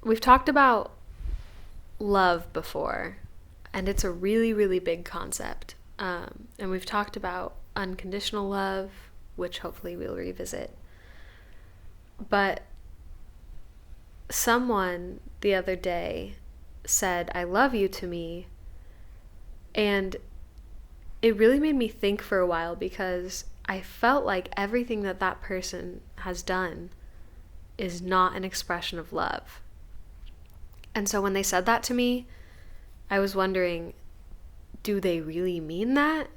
we've talked about love before, and it's a really, really big concept. And we've talked about unconditional love, which hopefully we'll revisit. But someone the other day said, I love you to me, and it really made me think for a while because I felt like everything that that person has done is not an expression of love. And so when they said that to me, I was wondering, do they really mean that?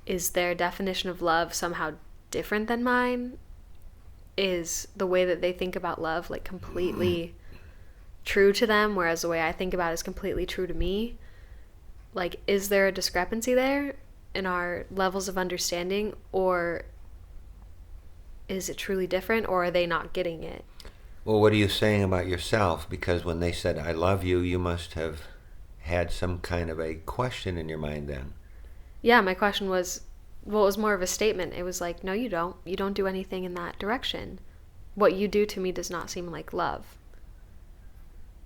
Is their definition of love somehow different than mine? Is the way that they think about love like completely true to them, whereas the way I think about it is completely true to me? Like, is there a discrepancy there in our levels of understanding, or is it truly different, or are they not getting it? Well, what are you saying about yourself? Because when they said, I love you, you must have had some kind of a question in your mind then. Yeah, my question was, well, it was more of a statement. It was like, no, you don't. You don't do anything in that direction. What you do to me does not seem like love.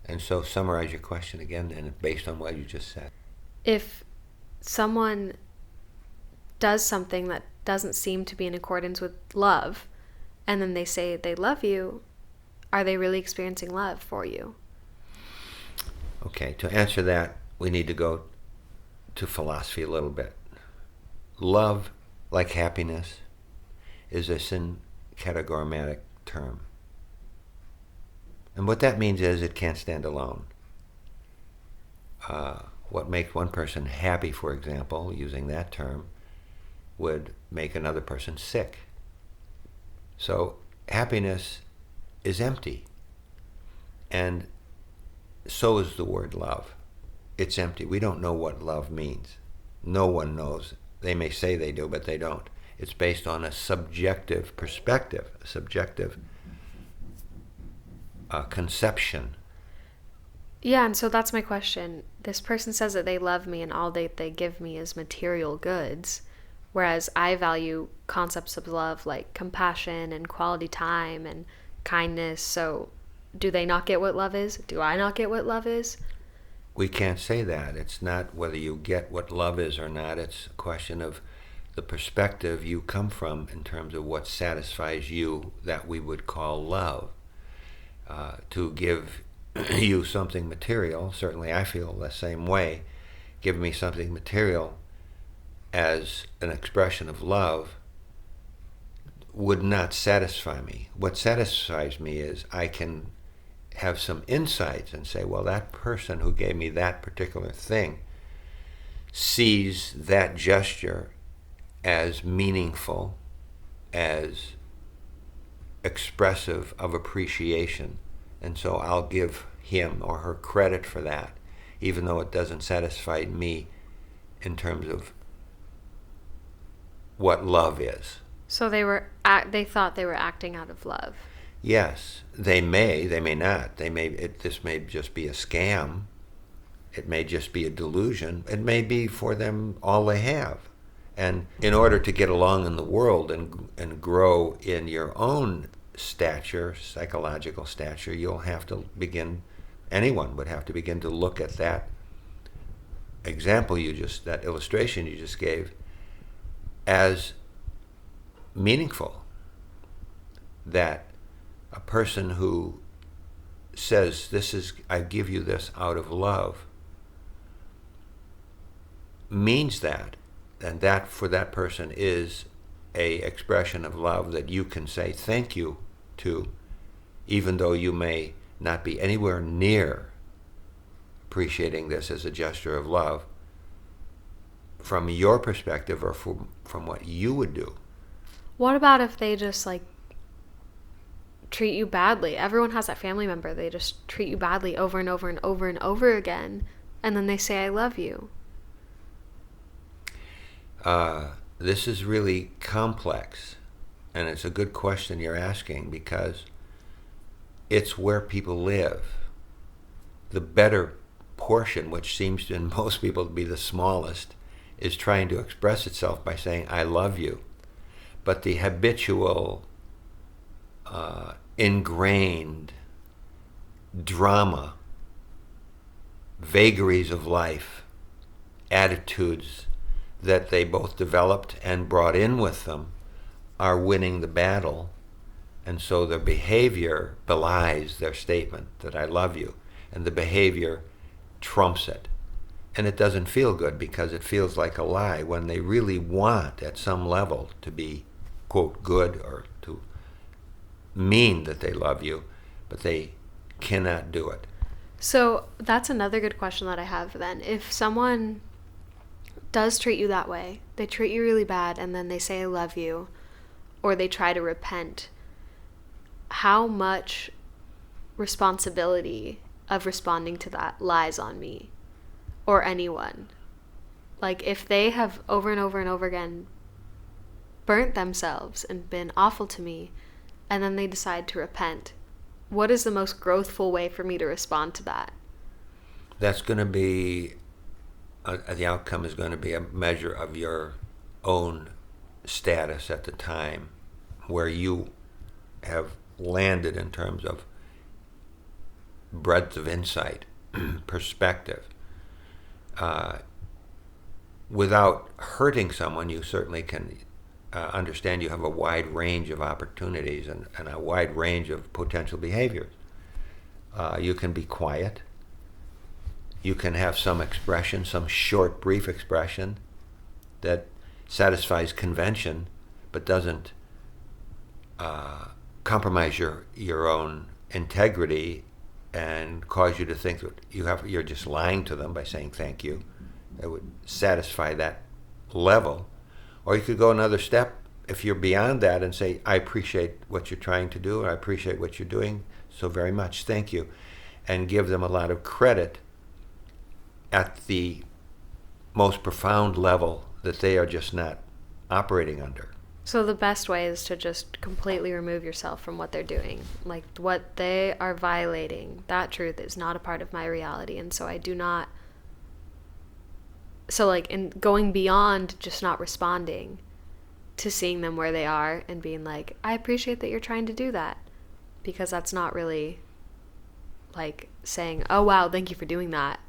And so summarize your question again, and based on what you just said. If someone does something that doesn't seem to be in accordance with love, and then they say they love you, are they really experiencing love for you? Okay, to answer that, we need to go to philosophy a little bit. Love, like happiness, is a syncategorematic term. And what that means is it can't stand alone. What makes one person happy, for example, using that term, would make another person sick. So happiness is empty. And so is the word love. It's empty. We don't know what love means. No one knows. They may say they do, but they don't. It's based on a subjective perspective, a subjective conception. Yeah, and so that's my question. This person says that they love me and all they give me is material goods, whereas I value concepts of love like compassion and quality time and kindness. So do they not get what love is? Do I not get what love is? We can't say that. It's not whether you get what love is or not. It's a question of the perspective you come from in terms of what satisfies you that we would call love. To give you something material, certainly I feel the same way, give me something material as an expression of love would not satisfy me. What satisfies me is I can have some insights and say, well, that person who gave me that particular thing sees that gesture as meaningful, as expressive of appreciation, and so I'll give him or her credit for that, even though it doesn't satisfy me in terms of what love is. So they thought they were acting out of love. Yes, they may not. This may just be a scam. It may just be a delusion. It may be for them all they have. And in order to get along in the world and grow in your own stature, psychological stature, you'll have to begin, anyone would have to begin to look at that example that illustration you just gave, as meaningful. That a person who says, I give you this out of love, means that, and that for that person is a expression of love that you can say thank you to, even though you may not be anywhere near appreciating this as a gesture of love from your perspective or from what you would do. What about if they just like treat you badly? Everyone has that family member. They just treat you badly over and over and over and over again, and then they say, I love you. This is really complex, and it's a good question you're asking because it's where people live. The better portion, which seems to in most people to be the smallest, is trying to express itself by saying, I love you. But the habitual, ingrained drama, vagaries of life, attitudes that they both developed and brought in with them are winning the battle. And so their behavior belies their statement that I love you, and the behavior trumps it. And it doesn't feel good because it feels like a lie when they really want at some level to be, quote, good or to mean that they love you, but they cannot do it. So that's another good question that I have then. If someone does treat you that way, they treat you really bad and then they say I love you, or they try to repent, how much responsibility of responding to that lies on me or anyone? Like, if they have over and over and over again burnt themselves and been awful to me, and then they decide to repent, what is the most growthful way for me to respond to that? That's going to be, the outcome is going to be a measure of your own status at the time, where you have landed in terms of breadth of insight, perspective. Without hurting someone, you certainly can understand you have a wide range of opportunities and a wide range of potential behaviors. You can be quiet. You can have some expression, some short, brief expression that satisfies convention but doesn't compromise your own integrity and cause you to think that you're just lying to them by saying thank you. It would satisfy that level. Or you could go another step if you're beyond that and say, I appreciate what you're trying to do, or I appreciate what you're doing so very much, thank you. And give them a lot of credit at the most profound level that they are just not operating under. So the best way is to just completely remove yourself from what they're doing. Like, what they are violating, that truth is not a part of my reality, and so I do not... So, like, in going beyond just not responding to seeing them where they are and being like, I appreciate that you're trying to do that, because that's not really, like, saying, oh, wow, thank you for doing that.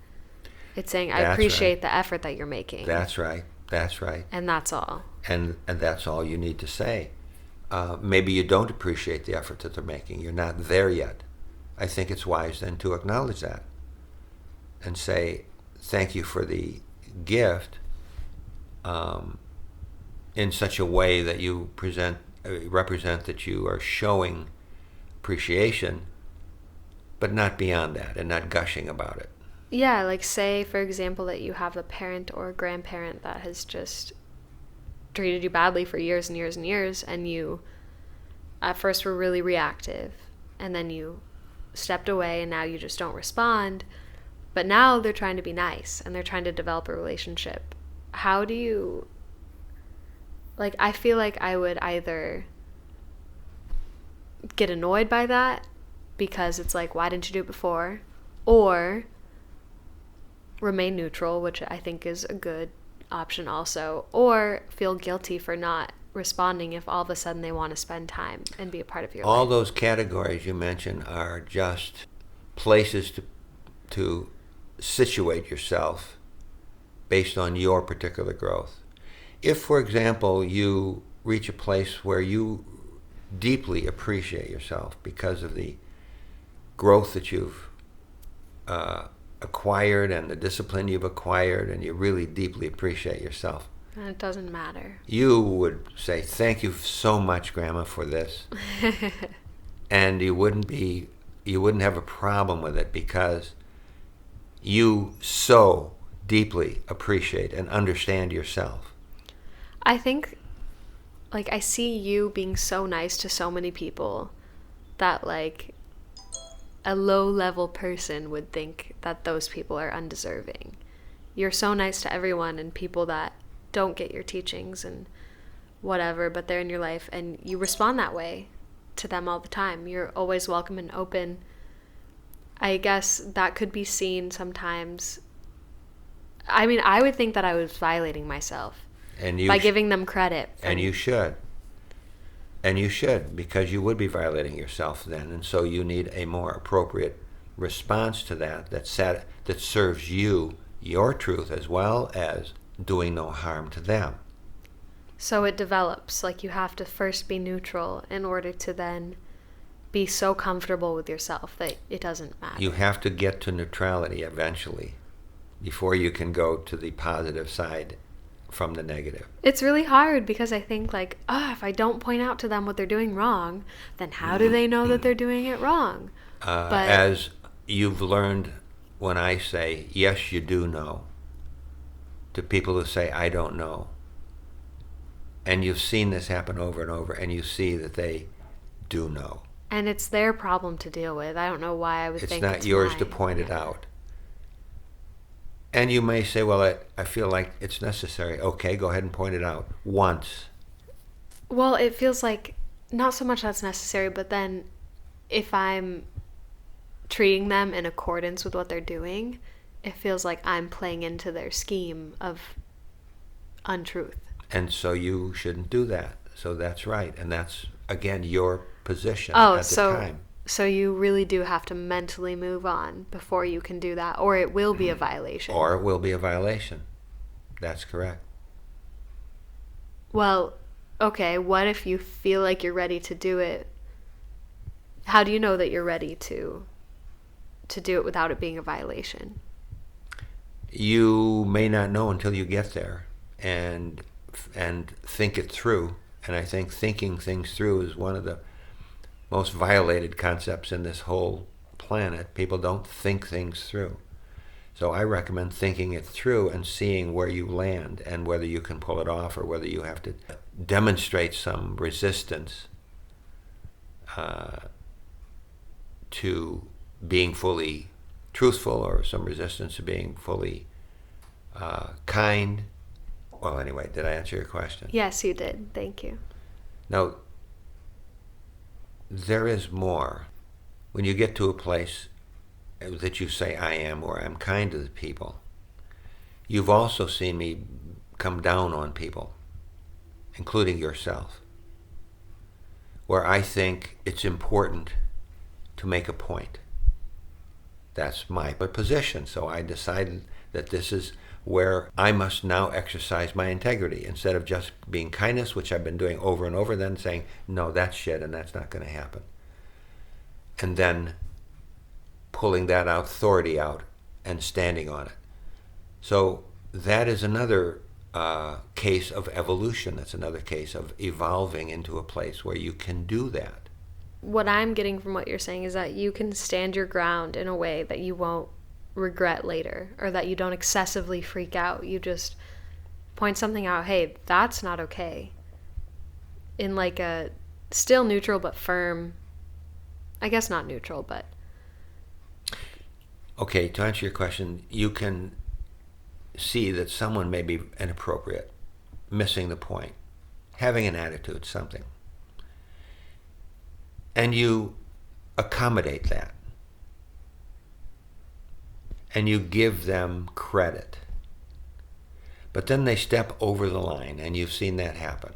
It's saying, I appreciate the effort that you're making. That's right. That's right. And that's all. And that's all you need to say. Maybe you don't appreciate the effort that they're making. You're not there yet. I think it's wise then to acknowledge that and say, thank you for the gift, in such a way that you represent that you are showing appreciation, but not beyond that, and not gushing about it. Yeah, like, say, for example, that you have a parent or a grandparent that has just treated you badly for years and years and years, and you at first were really reactive, and then you stepped away, and now you just don't respond, but now they're trying to be nice, and they're trying to develop a relationship. How do you... Like, I feel like I would either get annoyed by that, because it's like, why didn't you do it before? Or remain neutral, which I think is a good option also, or feel guilty for not responding if all of a sudden they want to spend time and be a part of your life. All those categories you mentioned are just places to situate yourself based on your particular growth. If, for example, you reach a place where you deeply appreciate yourself because of the growth that you've acquired and the discipline you've acquired, and you really deeply appreciate yourself, and it doesn't matter, you would say, thank you so much, Grandma, for this. And you wouldn't have a problem with it because you so deeply appreciate and understand yourself. I think, like, I see you being so nice to so many people that, like, a low-level person would think that those people are undeserving. You're so nice to everyone, and people that don't get your teachings and whatever, but they're in your life, and you respond that way to them all the time. You're always welcome and open. I guess that could be seen sometimes. I mean, I would think that I was violating myself by giving them credit. And you should. And you should, because you would be violating yourself then, and so you need a more appropriate response to that that serves you, your truth, as well as doing no harm to them. So it develops, like you have to first be neutral in order to then be so comfortable with yourself that it doesn't matter. You have to get to neutrality eventually before you can go to the positive side from the negative. It's really hard because I think like, if I don't point out to them what they're doing wrong, then how do they know that they're doing it wrong? But as you've learned, when I say, yes, you do know, to people who say, I don't know, and you've seen this happen over and over, and you see that they do know. And it's their problem to deal with. I don't know why I would think it's not yours to point it out. And you may say, well, I feel like it's necessary. Okay, go ahead and point it out once. Well, it feels like not so much that's necessary, but then if I'm treating them in accordance with what they're doing, it feels like I'm playing into their scheme of untruth. And so you shouldn't do that. So that's right. And that's, again, your position at the time. So you really do have to mentally move on before you can do that, or it will be a violation. Or it will be a violation. That's correct. Well, okay, what if you feel like you're ready to do it? How do you know that you're ready to do it without it being a violation? You may not know until you get there and think it through. And I think thinking things through is one of the most violated concepts in this whole planet. People don't think things through. So I recommend thinking it through and seeing where you land and whether you can pull it off or whether you have to demonstrate some resistance to being fully truthful or some resistance to being fully kind. Well, anyway, did I answer your question? Yes, you did. Thank you. Now, there is more. When you get to a place that you say, I am, or I'm kind to the people, you've also seen me come down on people, including yourself, where I think it's important to make a point. That's my position. So I decided that this is where I must now exercise my integrity instead of just being kindness, which I've been doing over and over, then saying, no, that's shit and that's not going to happen. And then pulling that authority out and standing on it. So that is another case of evolution. That's another case of evolving into a place where you can do that. What I'm getting from what you're saying is that you can stand your ground in a way that you won't regret later, or that you don't excessively freak out. You just point something out, hey, that's not okay, in like a still neutral but firm, I guess not neutral, but... Okay, to answer your question, you can see that someone may be inappropriate, missing the point, having an attitude, something. And you accommodate that. And you give them credit. But then they step over the line, and you've seen that happen.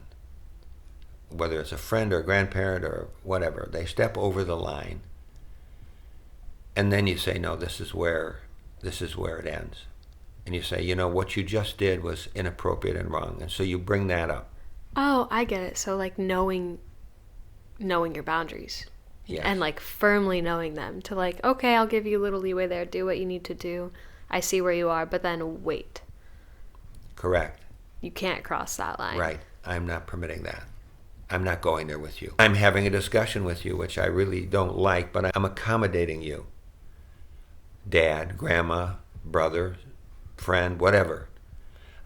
Whether it's a friend or a grandparent or whatever, they step over the line. And then you say, no, this is where it ends. And you say, what you just did was inappropriate and wrong. And so you bring that up. Oh, I get it. So like knowing your boundaries. Yes. And like firmly knowing them to like, okay, I'll give you a little leeway there. Do what you need to do. I see where you are, but then wait. Correct. You can't cross that line. Right. I'm not permitting that. I'm not going there with you. I'm having a discussion with you, which I really don't like, but I'm accommodating you. Dad, grandma, brother, friend, whatever.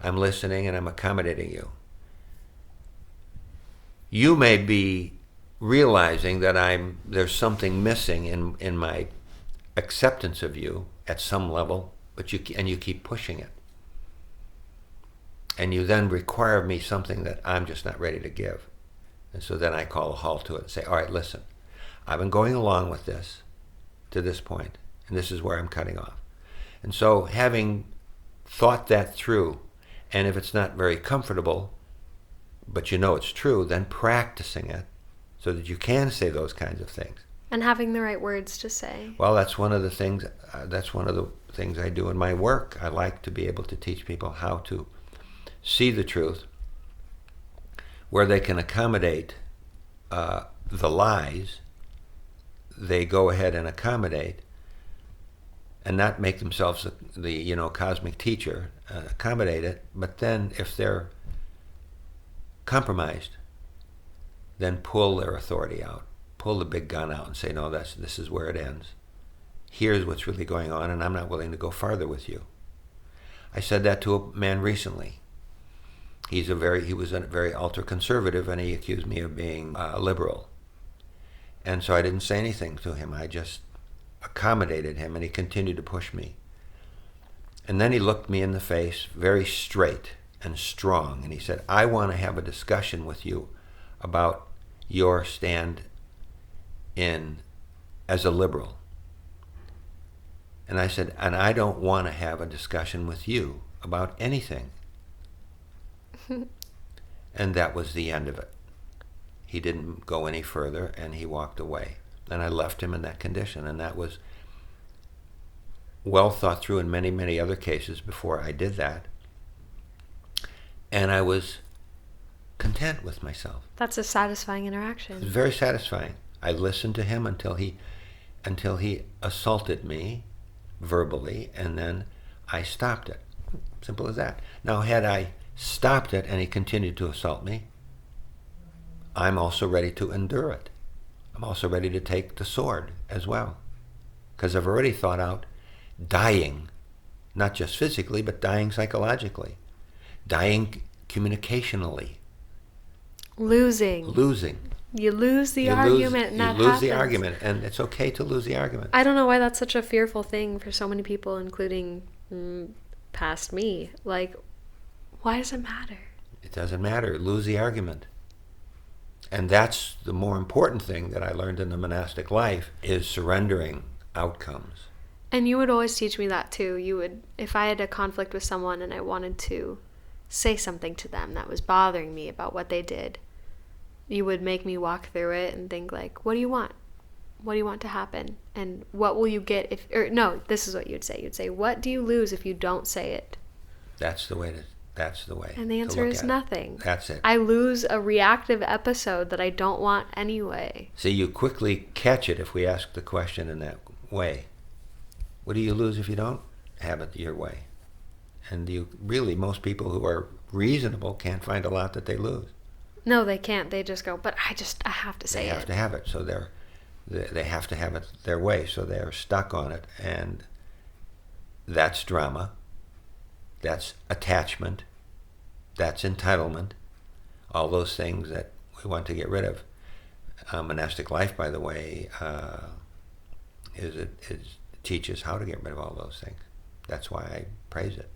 I'm listening and I'm accommodating you. You may be realizing that there's something missing in my acceptance of you at some level, but you keep pushing it. And you then require of me something that I'm just not ready to give. And so then I call a halt to it and say, all right, listen, I've been going along with this to this point, and this is where I'm cutting off. And so having thought that through, and if it's not very comfortable, but it's true, then practicing it so that you can say those kinds of things. And having the right words to say. Well, that's one of the things. I do in my work. I like to be able to teach people how to see the truth, where they can accommodate the lies. They go ahead and accommodate, and not make themselves the cosmic teacher. Accommodate it, but then if they're compromised, then pull their authority out. Pull the big gun out and say, no, this is where it ends. Here's what's really going on, and I'm not willing to go farther with you. I said that to a man recently. He was a very ultra-conservative, and he accused me of being a liberal. And so I didn't say anything to him. I just accommodated him, and he continued to push me. And then he looked me in the face, very straight and strong, and he said, I want to have a discussion with you about your stand in as a liberal. And I said, and I don't want to have a discussion with you about anything. And that was the end of it. He didn't go any further, and he walked away. And I left him in that condition, and that was well thought through in many, many other cases before I did that. And I was content with myself. That's a satisfying interaction. It was very satisfying. I listened to him until he assaulted me verbally, and then I stopped it. Simple as that. Now, had I stopped it and he continued to assault me, I'm also ready to endure it. I'm also ready to take the sword as well, because I've already thought out dying, not just physically, but dying psychologically, dying communicationally. Losing. You lose the argument, and that happens. You lose the argument, and it's okay to lose the argument. I don't know why that's such a fearful thing for so many people, including past me. Like, why does it matter? It doesn't matter. Lose the argument. And that's the more important thing that I learned in the monastic life, is surrendering outcomes. And you would always teach me that too. You would, if I had a conflict with someone and I wanted to say something to them that was bothering me about what they did, you would make me walk through it and think like, what do you want? What do you want to happen? And what will you get if, or no, this is what you'd say. You'd say, what do you lose if you don't say it? That's the way. And the answer is nothing. That's it. I lose a reactive episode that I don't want anyway. See, you quickly catch it if we ask the question in that way. What do you lose if you don't have it your way? And most people who are reasonable can't find a lot that they lose. No, they can't. They just go, but I have to say it. They have to have it, so they have to have it their way, so they're stuck on it, and that's drama. That's attachment. That's entitlement. All those things that we want to get rid of. Monastic life, by the way, teaches how to get rid of all those things. That's why I praise it.